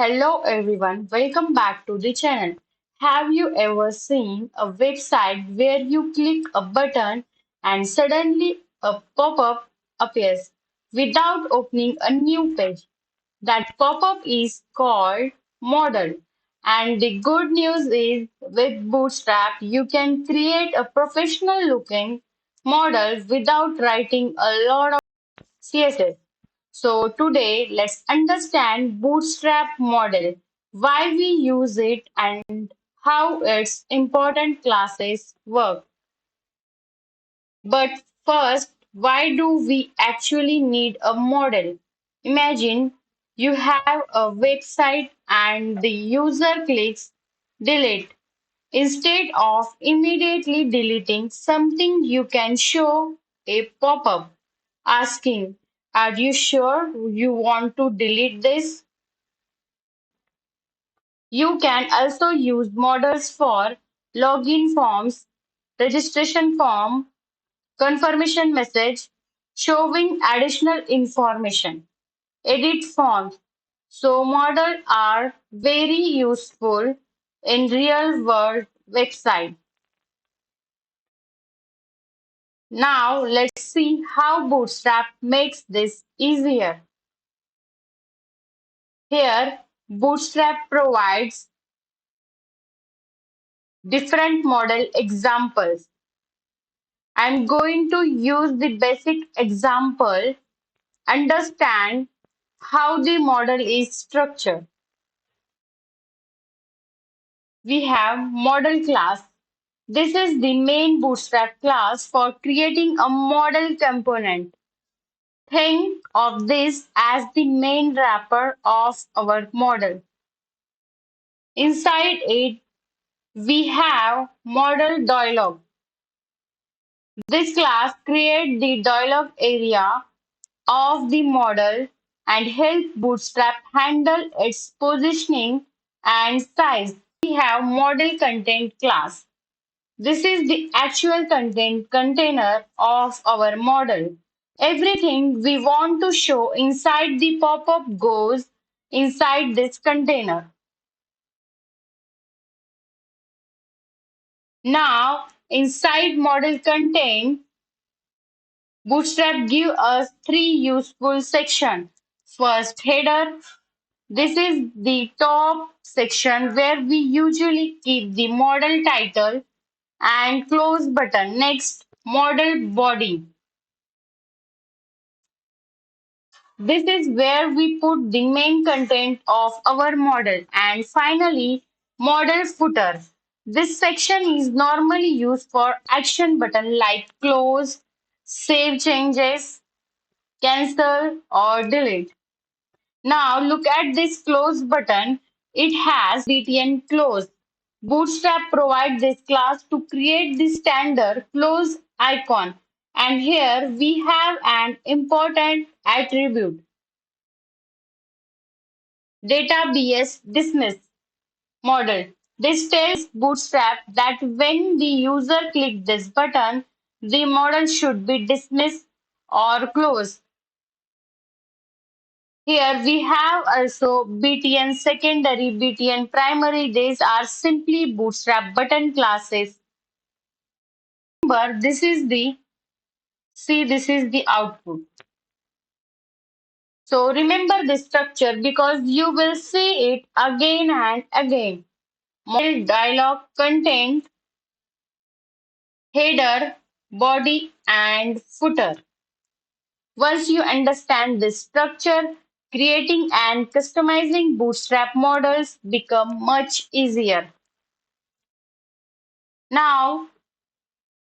Hello everyone, welcome back to the channel. Have you ever seen a website where you click a button and suddenly a pop-up appears without opening a new page? That pop-up is called modal. And the good news is with Bootstrap, you can create a professional looking model without writing a lot of CSS. So today let's understand Bootstrap model, why we use it and how its important classes work. But first, why do we actually need a model? Imagine you have a website and the user clicks delete. Instead of immediately deleting something, you can show a pop-up asking, are you sure you want to delete this? You can also use models for login forms, registration form, confirmation message, showing additional information, edit forms. So models are very useful in real world website. Now let's see how Bootstrap makes this easier. Here, Bootstrap provides different model examples. I'm going to use the basic example, understand how the model is structured. We have model class. This is the main Bootstrap class for creating a model component. Think of this as the main wrapper of our model. Inside it, we have modal-dialog. This class creates the dialog area of the model and help Bootstrap handle its positioning and size. We have model content class. This is the actual content container of our model. Everything we want to show inside the pop-up goes inside this container. Now, inside model content, Bootstrap gives us three useful sections. First, header. This is the top section where we usually keep the model title and close button. Next, model body. This is where we put the main content of our model. And finally, model footer. This section is normally used for action button like close, save changes, cancel or delete. Now look at this close button. It has btn close. Bootstrap provides this class to create the standard close icon. And here we have an important attribute, database dismiss model. This tells Bootstrap that when the user clicks this button, the model should be dismissed or closed. Here we have also btn secondary, btn primary. These are simply Bootstrap button classes. Remember, this is the output. So remember this structure because you will see it again and again. Model dialog, content, header, body, and footer. Once you understand this structure, creating and customizing Bootstrap models become much easier. Now,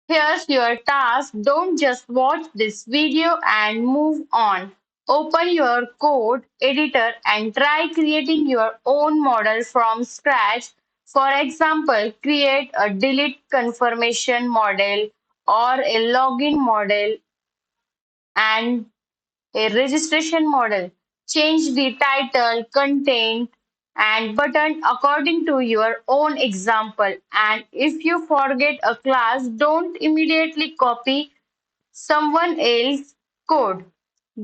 here's your task. Don't just watch this video and move on. Open your code editor and try creating your own model from scratch. For example, create a delete confirmation model or a login model and a registration model. Change the title, content, and button according to your own example. And if you forget a class, don't immediately copy someone else's code.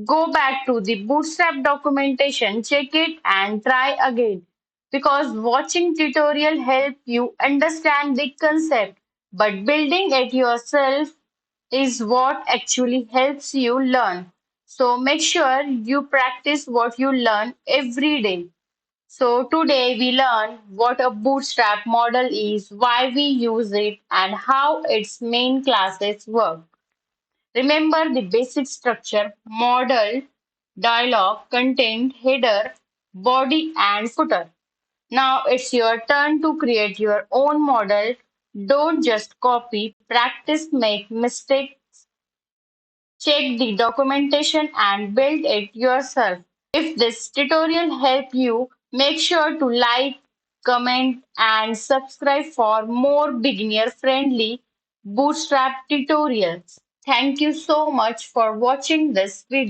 Go back to the Bootstrap documentation, check it and try again. Because watching tutorial help you understand the concept, but building it yourself is what actually helps you learn. So make sure you practice what you learn every day. So today we learn what a bootstrap model is, why we use it, and how its main classes work. Remember the basic structure: model, dialog, content, header, body, and footer. Now it's your turn to create your own model. Don't just copy, practice, make mistakes, check the documentation, and build it yourself. If this tutorial helped you, make sure to like, comment, and subscribe for more beginner friendly Bootstrap tutorials. Thank you so much for watching this video.